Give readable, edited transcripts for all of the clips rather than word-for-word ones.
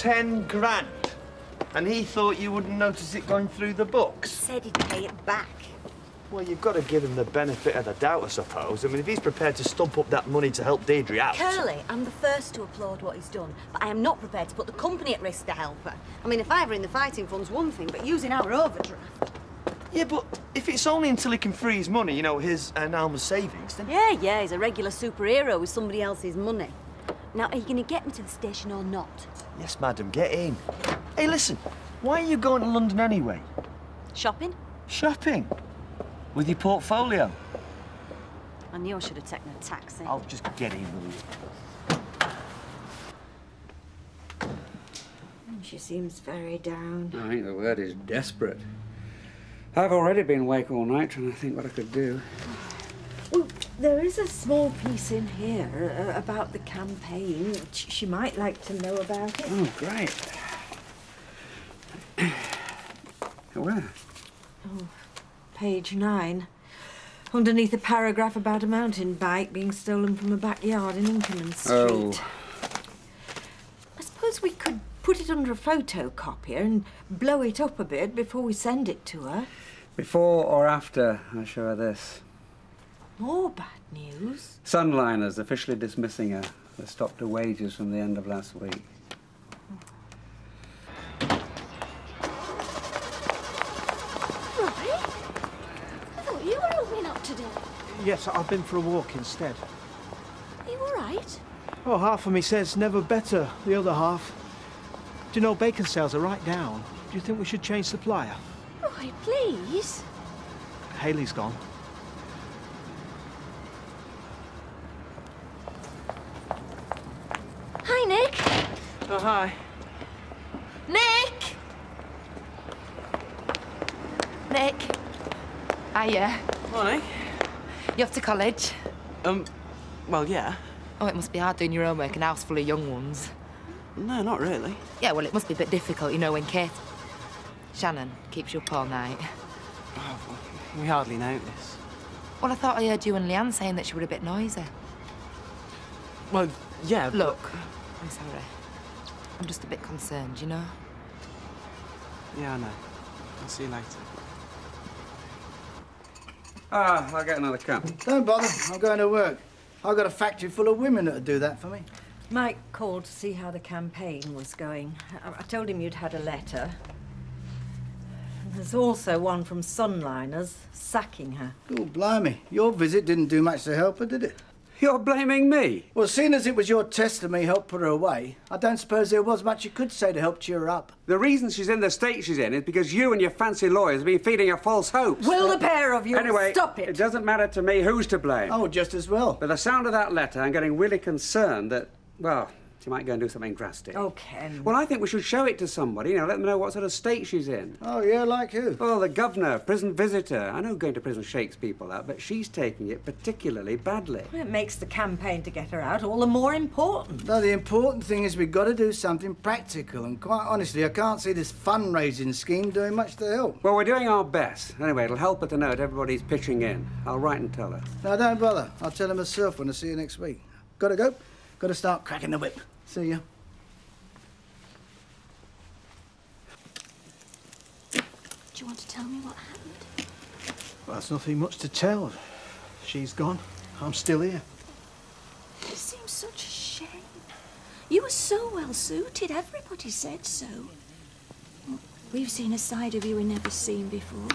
10 grand. And he thought you wouldn't notice it going through the books. Said he'd pay it back. Well, you've got to give him the benefit of the doubt, I suppose. I mean, if he's prepared to stump up that money to help Deirdre out... Curly, I'm the first to applaud what he's done, but I am not prepared to put the company at risk to help her. I mean, if I were in the fighting fund's one thing, but using our overdraft... Yeah, but if it's only until he can free his money, you know, his and Alma's savings, then... Yeah, he's a regular superhero with somebody else's money. Now, are you going to get me to the station or not? Yes, madam, get in. Hey, listen, why are you going to London anyway? Shopping? Shopping? With your portfolio? I knew I should have taken a taxi. I'll just get in, will you? She seems very down. I think the word is desperate. I've already been awake all night trying to think what I could do. Well, there is a small piece in here about the campaign. She might like to know about it. Oh, great. Where? Oh, page 9. Underneath a paragraph about a mountain bike being stolen from a backyard in Inkerman Street. Oh. I suppose we could put it under a photocopier and blow it up a bit before we send it to her. Before or after I show her this? More bad news. Sunliners officially dismissing her. They stopped her wages from the end of last week. Rory? I thought you were looking up today. Yes, I've been for a walk instead. Are you all right? Oh, half of me says never better. The other half... Do you know, bacon sales are right down. Do you think we should change supplier? Roy, please. Hayley's gone. Hi, Nick. Oh, hi. Nick! Nick. Hiya. Morning. You off to college? Well, yeah. Oh, it must be hard doing your homework in a house full of young ones. No, not really. Yeah, well, it must be a bit difficult, you know, when Kate... Shannon keeps you up all night. Oh, we hardly notice. Well, I thought I heard you and Leanne saying that she were a bit noisy. Well, yeah, Look, I'm sorry. I'm just a bit concerned, you know? Yeah, I know. I'll see you later. Ah, I'll get another cup. Don't bother. I'm going to work. I've got a factory full of women that'll do that for me. Mike called to see how the campaign was going. I told him you'd had a letter. There's also one from Sunliners sacking her. Oh, blimey. Your visit didn't do much to help her, did it? You're blaming me? Well, seeing as it was your testimony helped put her away, I don't suppose there was much you could say to help cheer her up. The reason she's in the state she's in is because you and your fancy lawyers have been feeding her false hopes. Will the pair of you anyway, stop it? It doesn't matter to me who's to blame. Oh, just as well. But the sound of that letter, I'm getting really concerned that, well, she might go and do something drastic. Oh, Ken. Well, I think we should show it to somebody, you know, let them know what sort of state she's in. Oh, yeah, like who? Oh, the governor, prison visitor. I know going to prison shakes people up, but she's taking it particularly badly. Well, it makes the campaign to get her out all the more important. No, the important thing is we've got to do something practical, and quite honestly, I can't see this fundraising scheme doing much to help. Well, we're doing our best. Anyway, it'll help her to know that everybody's pitching in. I'll write and tell her. No, don't bother. I'll tell her myself when I see you next week. Gotta go. Gotta start cracking the whip. See ya. Do you want to tell me what happened? Well, that's nothing much to tell. She's gone. I'm still here. It seems such a shame. You were so well suited. Everybody said so. We've seen a side of you we never seen before.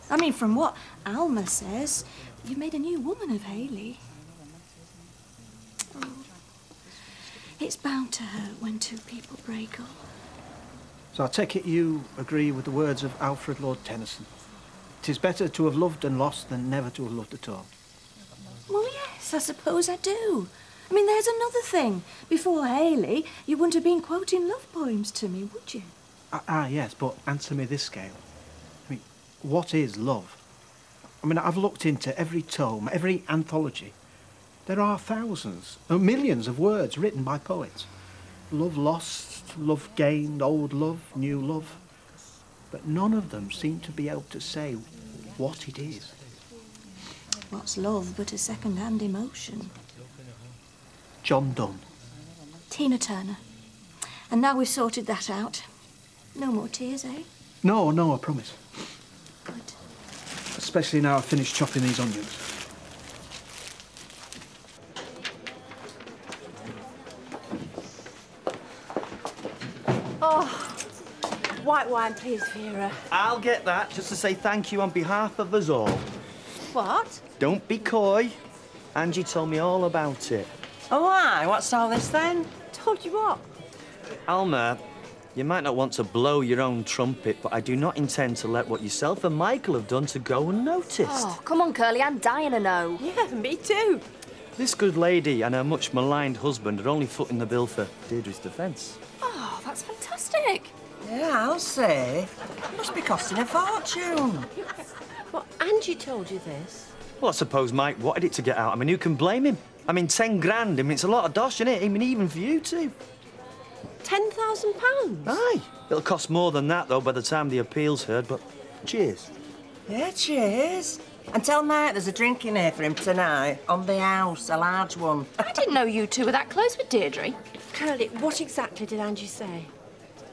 I mean, from what Alma says, you've made a new woman of Hayley. Oh, it's bound to hurt when two people break up. So I take it you agree with the words of Alfred Lord Tennyson. 'Tis better to have loved and lost than never to have loved at all. Well, yes, I suppose I do. I mean, there's another thing. Before Hayley, you wouldn't have been quoting love poems to me, would you? Yes, but answer me this, Scale. I mean, what is love? I mean, I've looked into every tome, every anthology. There are thousands, millions of words written by poets. Love lost, love gained, old love, new love. But none of them seem to be able to say what it is. What's love but a second-hand emotion? John Donne. Tina Turner. And now we've sorted that out. No more tears, eh? No, I promise. Good. Especially now I've finished chopping these onions. Oh, white wine, please, Vera. I'll get that, just to say thank you on behalf of us all. What? Don't be coy. Angie told me all about it. Oh, aye, what's all this then? Told you what? Alma, you might not want to blow your own trumpet, but I do not intend to let what yourself and Michael have done to go unnoticed. Oh, come on, Curly, I'm dying to know. Yeah, me too. This good lady and her much maligned husband are only footing the bill for Deirdre's defence. Oh, that's fantastic. Yeah, I'll say. It must be costing a fortune. Well, Angie told you this. Well, I suppose Mike wanted it to get out. I mean, who can blame him? I mean, 10 grand, I mean, it's a lot of dosh, isn't it? I mean, even for you two. £10,000? Aye. It'll cost more than that, though, by the time the appeal's heard, but cheers. Yeah, cheers. And tell Mike there's a drink in here for him tonight, on the house, a large one. I didn't know you two were that close with Deirdre. Curly, what exactly did Angie say?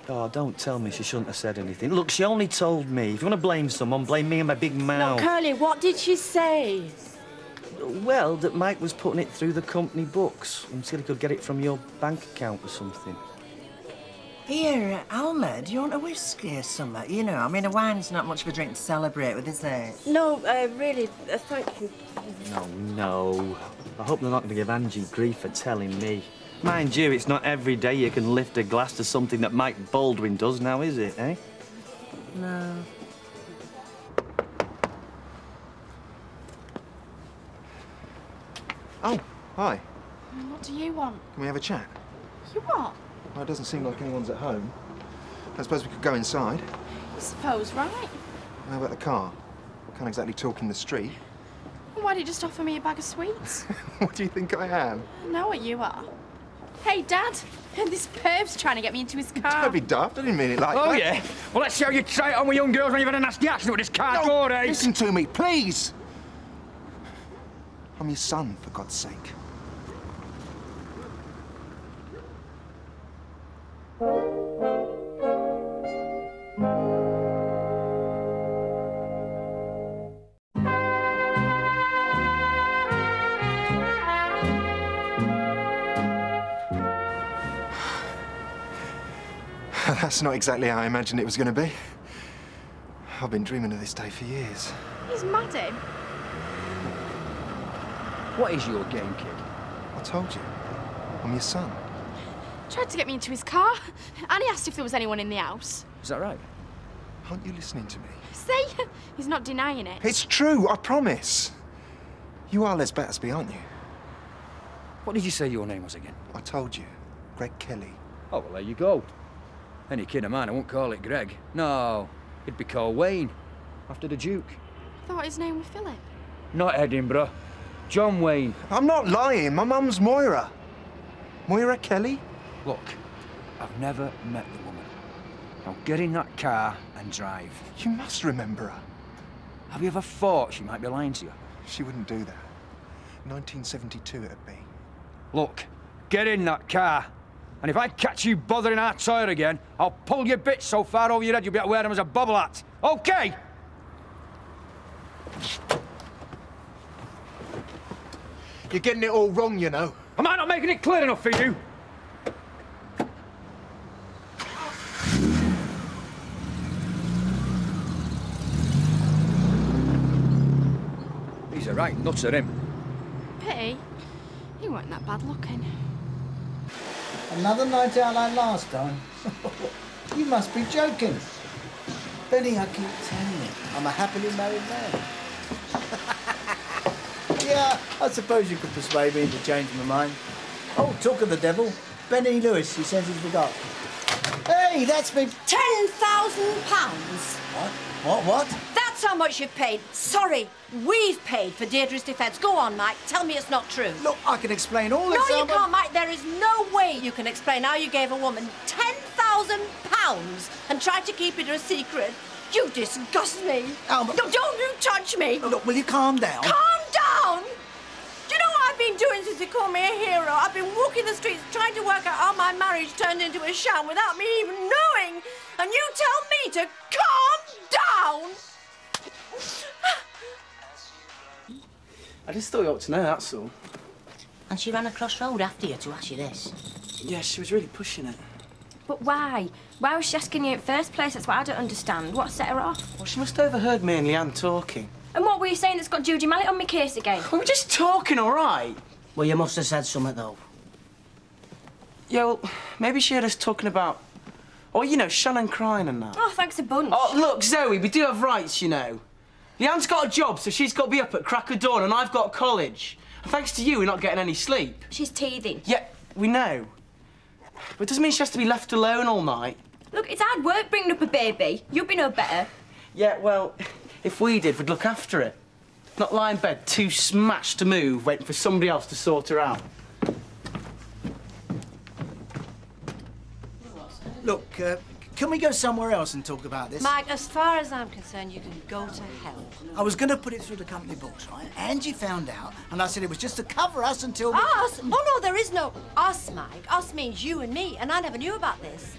Oh, don't tell me she shouldn't have said anything. Look, she only told me. If you want to blame someone, blame me and my big mouth. No, Curly, what did she say? Well, that Mike was putting it through the company books until he could get it from your bank account or something. Here, Alma, do you want a whiskey or something? You know, I mean, a wine's not much of a drink to celebrate with, is it? No, really, thank you. No. I hope they're not going to give Angie grief for telling me. Mind you, it's not every day you can lift a glass to something that Mike Baldwin does now, is it, eh? No. Oh, hi. What do you want? Can we have a chat? You what? Well, it doesn't seem like anyone's at home. I suppose we could go inside. I suppose, right? How about the car? Can't exactly talk in the street. Why did you just offer me a bag of sweets? What do you think I am? I know what you are. Hey, Dad, this perv's trying to get me into his car. Don't be daft. I didn't mean it like that. Oh, yeah? Well, let's see how you try it on with young girls when you've had a nasty accident with this car door, eh? Listen to me, please! I'm your son, for God's sake. That's not exactly how I imagined it was going to be. I've been dreaming of this day for years. He's mad, him. What is your game, kid? I told you. I'm your son. Tried to get me into his car, and he asked if there was anyone in the house. Is that right? Aren't you listening to me? See? He's not denying it. It's true, I promise. You are Les Battersby, aren't you? What did you say your name was again? I told you. Greg Kelly. Oh, well, there you go. Any kid of mine, I won't call it Greg. No, it'd be called Wayne, after the Duke. I thought his name was Philip. Not Edinburgh. John Wayne. I'm not lying. My mum's Moira. Moira Kelly? Look, I've never met the woman. Now get in that car and drive. You must remember her. Have you ever thought she might be lying to you? She wouldn't do that. 1972 it'd be. Look, get in that car. And if I catch you bothering our toilet again, I'll pull your bits so far over your head you'll be able to wear them as a bubble hat. OK? You're getting it all wrong, you know. Am I not making it clear enough for you? He's a right nuts at him. Pity. He weren't that bad looking. Another night out like last time? You must be joking. Benny, I keep telling you, I'm a happily married man. Yeah, I suppose you could persuade me to change my mind. Oh, talk of the devil. Benny Lewis, he says he's forgot. Hey, that's me. £10,000. What? That's how much you've paid. Sorry, we've paid for Deirdre's defence. Go on, Mike. Tell me it's not true. Look, I can explain all this. No, you can't, Mike. There is no way you can explain how you gave a woman £10,000 and tried to keep it a secret. You disgust me. Alma. No, don't you touch me. Look, will you calm down? Calm down? Do you know what I've been doing since you called call me a hero. I've been walking the streets trying to work out how my marriage turned into a sham without me even knowing. And you tell me to calm down? I just thought you ought to know, that's all. And she ran across road after you to ask you this? Yeah, she was really pushing it. But why? Why was she asking you in the first place? That's what I don't understand. What set her off? Well, she must have overheard me and Leanne talking. And what were you saying that's got Judy Mallet on my case again? We were just talking, all right? Well, you must have said something, though. Yeah, well, maybe she heard us talking about... Oh, you know, Shannon crying and that. Oh, thanks a bunch. Oh, look, Zoe, we do have rights, you know. Leanne's got a job, so she's got to be up at crack of dawn, and I've got college. And thanks to you, we're not getting any sleep. She's teething. Yeah, we know. But it doesn't mean she has to be left alone all night. Look, it's hard work bringing up a baby. You'd be no better. Yeah, well, if we did, we'd look after it. Not lie in bed, too smashed to move, waiting for somebody else to sort her out. Look, can we go somewhere else and talk about this? Mike, as far as I'm concerned, you can go to hell. I was going to put it through the company books, right? Angie found out, and I said it was just to cover us until... Us? Oh, no, there is no us, Mike. Us means you and me, and I never knew about this.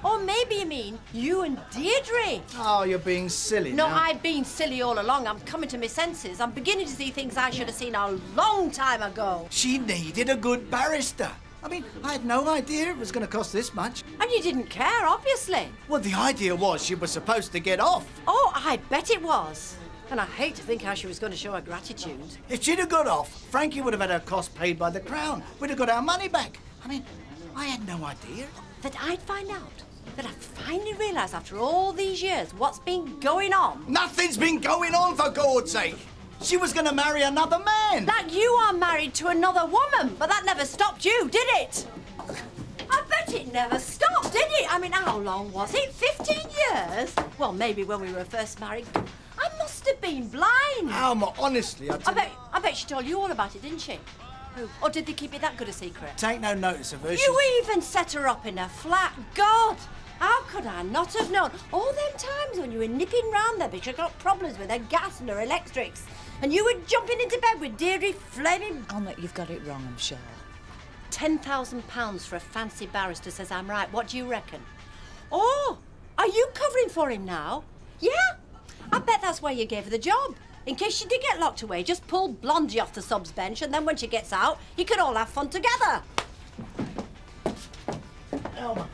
Or maybe you mean you and Deirdre. Oh, you're being silly No, now. I've been silly all along. I'm coming to my senses. I'm beginning to see things I should have seen a long time ago. She needed a good barrister. I mean, I had no idea it was going to cost this much. And you didn't care, obviously. Well, the idea was she was supposed to get off. Oh, I bet it was. And I hate to think how she was going to show her gratitude. If she'd have got off, Frankie would have had her costs paid by the Crown. We'd have got our money back. I mean, I had no idea. That I'd find out. That I finally realised after all these years what's been going on. Nothing's been going on, for God's sake. She was going to marry another man. That you are married to another woman, but that never stopped you, did it? I bet it never stopped, did it? I mean, how long was it? 15 years? Well, maybe when we were first married. I must have been blind. Alma, honestly, I bet she told you all about it, didn't she? Who? Or did they keep it that good a secret? Take no notice of her. You even set her up in a flat. God! How could I not have known? All them times when you were nipping round there because you got problems with her gas and her electrics. And you were jumping into bed with Deirdre flaming... Alma, you've got it wrong, I'm sure. £10,000 for a fancy barrister says I'm right. What do you reckon? Oh, are you covering for him now? Yeah? I bet that's why you gave her the job. In case she did get locked away, just pull Blondie off the subs bench and then when she gets out, you can all have fun together. Alma.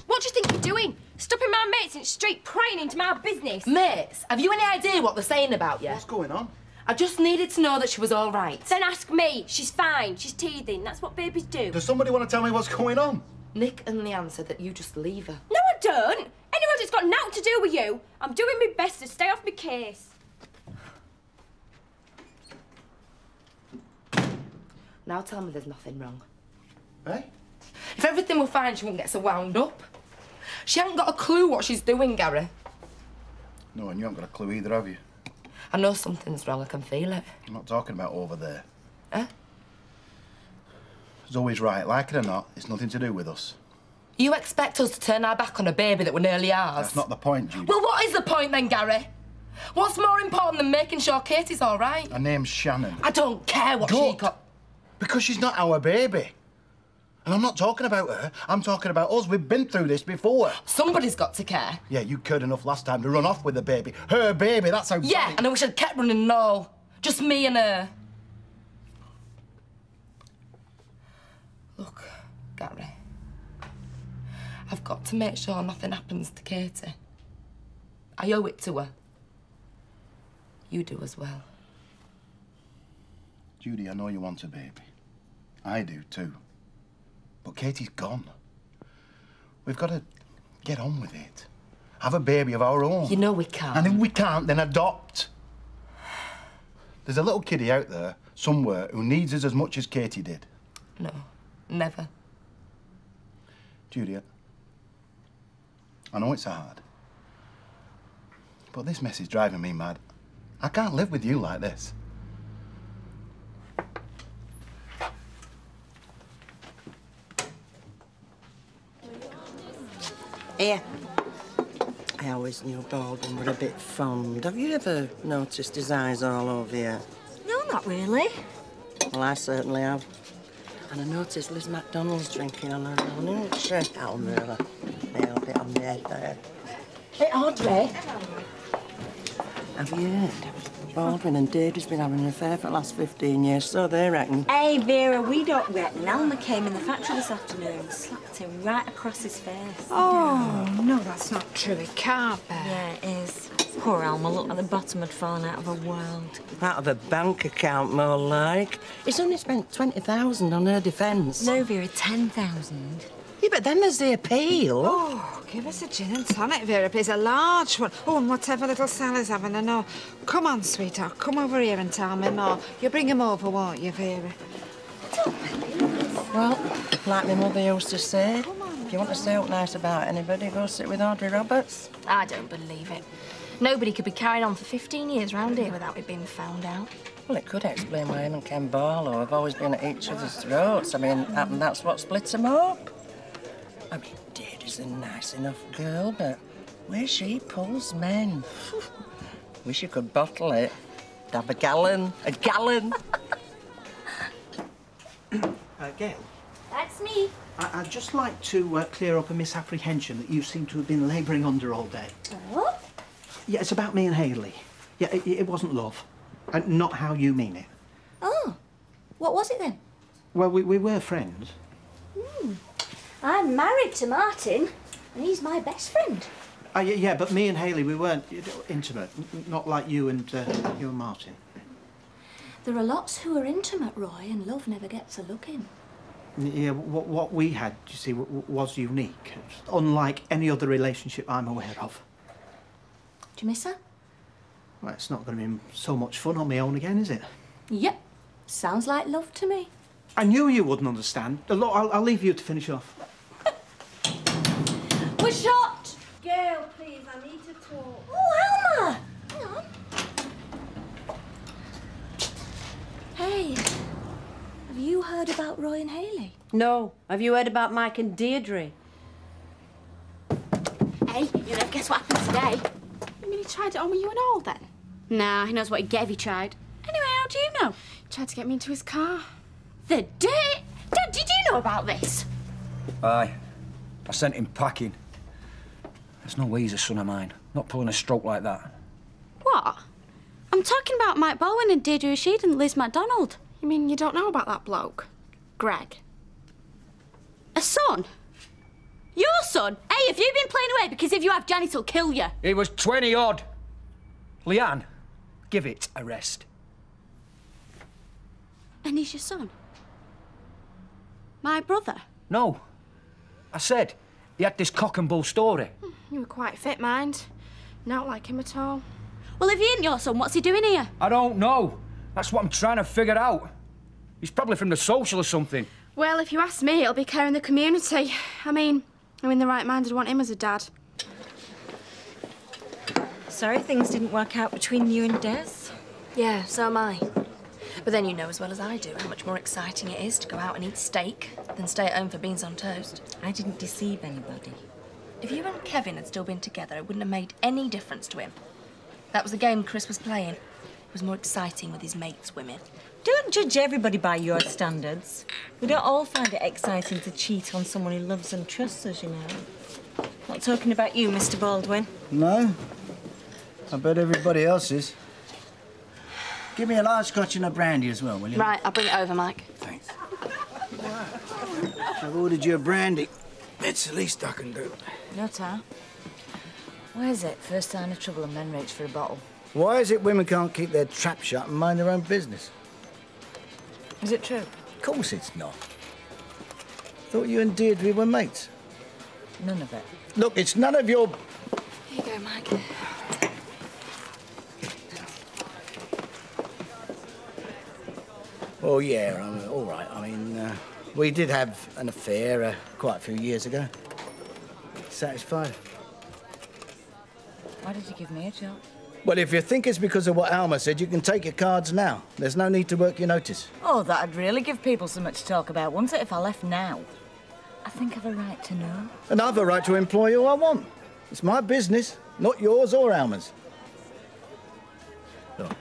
What do you think you're doing? Stopping my mates in the street prying into my business? Mates, have you any idea what they're saying about you? What's going on? I just needed to know that she was all right. Then ask me. She's fine. She's teething. That's what babies do. Does somebody want to tell me what's going on? Nick and Leanne said that you just leave her. No, I don't. Anyway, it's got nothing to do with you. I'm doing my best to stay off my case. Now tell me there's nothing wrong. Eh? If everything were fine, she wouldn't get so wound up. She hasn't got a clue what she's doing, Gary. No, and you haven't got a clue either, have you? I know something's wrong, I can feel it. I'm not talking about over there. Eh? Zoe's right, like it or not, it's nothing to do with us. You expect us to turn our back on a baby that were nearly ours? That's not the point, Judy. Well, what is the point then, Gary? What's more important than making sure Katie's all right? Her name's Shannon. I don't care what she got. Because she's not our baby. And I'm not talking about her, I'm talking about us. We've been through this before. Somebody's got to care. Yeah, you cared enough last time to run off with the baby. Her baby, that's how... Yeah, and I wish I'd kept running and all. Just me and her. Look, Gary. I've got to make sure nothing happens to Katie. I owe it to her. You do as well. Judy, I know you want a baby. I do too. But Katie's gone. We've got to get on with it. Have a baby of our own. You know we can't. And if we can't, then adopt. There's a little kiddie out there, somewhere, who needs us as much as Katie did. No, never. Judy, I know it's hard. But this mess is driving me mad. I can't live with you like this. Here. I always knew Baldwin were a bit fond. Have you ever noticed his eyes all over you? No, not really. Well, I certainly have. And I noticed Liz MacDonald's drinking on her own, isn't she? Alma, nailed it on the head there. Hey, Audrey. Have you heard? Baldwin and Deirdre's been having an affair for the last 15 years, so they reckon. Hey, Vera, we don't reckon. Alma came in the factory this afternoon and slapped him right across his face. Oh, no, that's not true. It can't be. Yeah, it is. Poor Alma looked like the bottom had fallen out of her world. Out of a bank account, more like. He's only spent 20,000 on her defence. No, Vera, 10,000. Yeah, but then there's the appeal. Oh, give us a gin and tonic, Vera, please. A large one. Oh, and whatever little Sally's having, I know. Come on, sweetheart. Come over here and tell me more. You'll bring him over, won't you, Vera? Well, like my mother used to say, if you want to say out nice about anybody, go sit with Audrey Roberts. I don't believe it. Nobody could be carried on for 15 years round here without it being found out. Well, it could explain why him and Ken Barlow have always been at each other's throats. I mean, that's what splits them up. I mean, Deirdre's a nice enough girl, but where she pulls men. Wish you could bottle it. Have a gallon. Gail, That's me. I'd just like to clear up a misapprehension that you seem to have been labouring under all day. What? Yeah, it's about me and Hayley. Yeah, it wasn't love. Not how you mean it. Oh, what was it then? Well, we were friends. I'm married to Martin, and he's my best friend. Yeah, but me and Hayley, we weren't intimate. Not like you and Martin. There are lots who are intimate, Roy, and love never gets a look in. Yeah, what we had, you see, was unique. Unlike any other relationship I'm aware of. Do you miss her? Well, it's not going to be so much fun on my own again, is it? Yep. Sounds like love to me. I knew you wouldn't understand. Look, I'll leave you to finish off. We're shot! Gail, please, I need to talk. Oh, Alma! Hang on. Hey, have you heard about Roy and Hayley? No. Have you heard about Mike and Deirdre? Hey, you know, guess what happened today? You mean he tried it on with you and all, then? Nah, he knows what he gave, he tried. Anyway, how do you know? He tried to get me into his car. The day? Dad, did you know about this? Aye. I sent him packing. There's no way he's a son of mine. Not pulling a stroke like that. What? I'm talking about Mike Baldwin and Deirdre Rashid and Liz MacDonald. You mean you don't know about that bloke? Greg? A son? Your son? Hey, have you been playing away? Because if you have, Janice will kill you. He was 20 odd. Leanne, give it a rest. And he's your son? My brother? No. I said, he had this cock and bull story. You were quite fit, mind. Not like him at all. Well, if he ain't your son, what's he doing here? I don't know. That's what I'm trying to figure out. He's probably from the social or something. Well, if you ask me, it'll be care in the community. I mean, who in the right mind would want him as a dad? Sorry things didn't work out between you and Des. Yeah, so am I. But then you know as well as I do how much more exciting it is to go out and eat steak than stay at home for beans on toast. I didn't deceive anybody. If you and Kevin had still been together, it wouldn't have made any difference to him. That was the game Chris was playing. It was more exciting with his mates' women. Don't judge everybody by your standards. We don't all find it exciting to cheat on someone who loves and trusts us, you know. Not talking about you, Mr. Baldwin. No? I bet everybody else is. Give me a large scotch and a brandy as well, will you? Right, I'll bring it over, Mike. Thanks. I've ordered you a brandy. It's the least I can do. No, Tom. Why is it first sign of trouble and men reach for a bottle? Why is it women can't keep their trap shut and mind their own business? Is it true? Of course it's not. Thought you and Deirdre were mates. None of it. Look, it's none of your... Here you go, Mike. Oh, yeah, all right. I mean, we did have an affair quite a few years ago. Satisfied? Why did you give me a job? Well, if you think it's because of what Alma said, you can take your cards now. There's no need to work your notice. Oh, that'd really give people so much to talk about, wouldn't it, if I left now? I think I've a right to know. And I've a right to employ who I want. It's my business, not yours or Alma's. Look,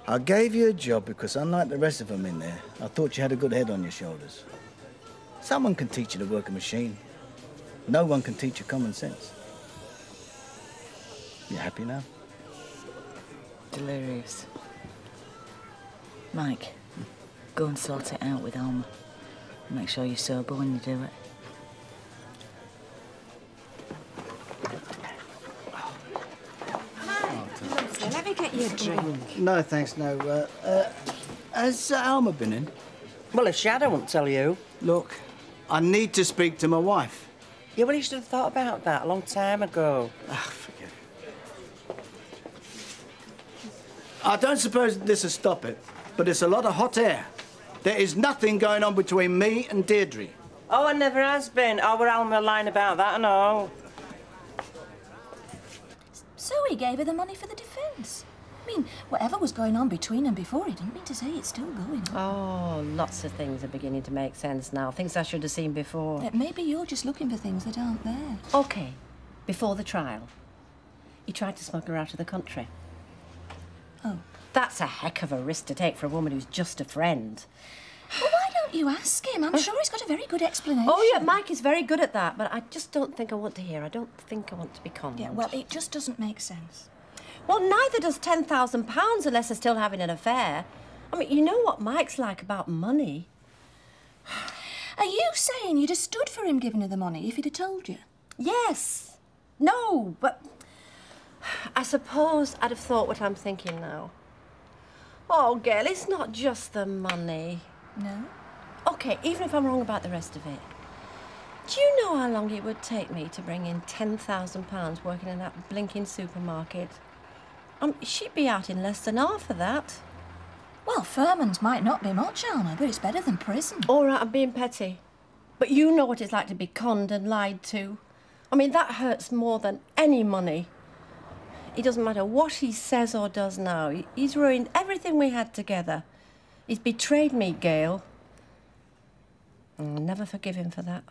I gave you a job because, unlike the rest of them in there, I thought you had a good head on your shoulders. Someone can teach you to work a machine. No one can teach you common sense. You happy now? Delirious. Mike, go and sort it out with Alma. Make sure you're sober when you do it. Let me get you a drink. No, thanks, no. Has Alma been in? Well, if she had, I won't tell you. Look, I need to speak to my wife. Yeah, well, you should have thought about that a long time ago. Forget it. I don't suppose this will stop it, but it's a lot of hot air. There is nothing going on between me and Deirdre. Oh, it never has been. Oh, we're Alma lying about that, I know. So he gave her the money for the defence. I mean, whatever was going on between them before, he didn't mean to say it's still going on. Oh, lots of things are beginning to make sense now. Things I should have seen before. Maybe you're just looking for things that aren't there. OK, before the trial, he tried to smuggle her out of the country. Oh. That's a heck of a risk to take for a woman who's just a friend. Well, why don't you ask him? I'm sure he's got a very good explanation. Oh, yeah, Mike is very good at that, but I just don't think I want to hear. I don't think I want to be conned. Yeah, well, it just doesn't make sense. Well, neither does £10,000 unless they're still having an affair. I mean, you know what Mike's like about money. Are you saying you'd have stood for him giving her the money if he'd have told you? Yes. No, but I suppose I'd have thought what I'm thinking now. Oh, girl, it's not just the money. No? OK, even if I'm wrong about the rest of it, do you know how long it would take me to bring in £10,000 working in that blinking supermarket? She'd be out in less than half of that. Well, Furman's might not be much, Alma, but it's better than prison. All right, I'm being petty. But you know what it's like to be conned and lied to. I mean, that hurts more than any money. It doesn't matter what he says or does now. He's ruined everything we had together. He's betrayed me, Gail. I'll never forgive him for that.